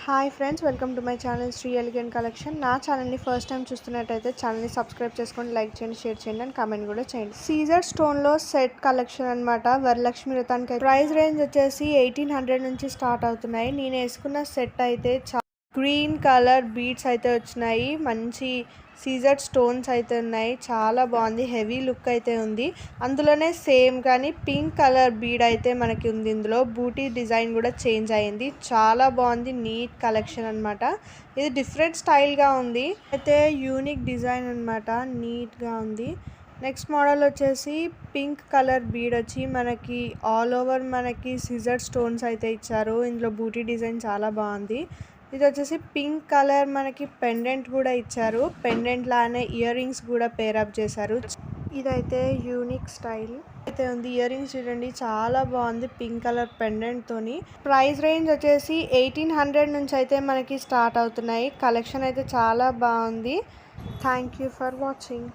Hi friends, welcome to my channel Sri elegant collection. నా ఛానల్ని first time చూస్తున్నట్టయితే ఛానల్ని సబ్స్క్రైబ్ చేసుకొని లైక్ చేయండి, షేర్ చేయండి అండ్ కామెంట్ కూడా చేయండి. సీజర్ స్టోన్లో సెట్ కలెక్షన్ అనమాట. వరలక్ష్మి వ్రతానికి ప్రైస్ రేంజ్ వచ్చేసి 1800 నుంచి స్టార్ట్ అవుతున్నాయి. నేను వేసుకున్న సెట్ అయితే గ్రీన్ కలర్ బీడ్స్ అయితే వచ్చినాయి. మంచి సీజర్ స్టోన్స్ అయితే ఉన్నాయి. చాలా బాగుంది, హెవీ లుక్ అయితే ఉంది. అందులోనే సేమ్ కానీ పింక్ కలర్ బీడ్ అయితే మనకి ఉంది. ఇందులో బూటీ డిజైన్ కూడా చేంజ్ అయ్యింది. చాలా బాగుంది, నీట్ కలెక్షన్ అనమాట. ఇది డిఫరెంట్ స్టైల్గా ఉంది, అయితే యూనిక్ డిజైన్ అనమాట, నీట్గా ఉంది. నెక్స్ట్ మోడల్ వచ్చేసి పింక్ కలర్ బీడ్ వచ్చి మనకి ఆల్ ఓవర్ మనకి సిజర్ స్టోన్స్ అయితే ఇచ్చారు. ఇందులో బూటీ డిజైన్ చాలా బాగుంది. ఇది వచ్చేసి పింక్ కలర్ మనకి పెండెంట్ కూడా ఇచ్చారు. పెండెంట్ లానే ఇయర్ రింగ్స్ కూడా పేరప్ చేశారు. ఇదైతే యూనిక్ స్టైల్ అయితే ఉంది. ఇయర్ రింగ్స్ చూడండి, చాలా బాగుంది పింక్ కలర్ పెండెంట్ తోని. ప్రైస్ రేంజ్ వచ్చేసి 1800 నుంచి అయితే మనకి స్టార్ట్ అవుతున్నాయి. కలెక్షన్ అయితే చాలా బాగుంది. Thank you for watching.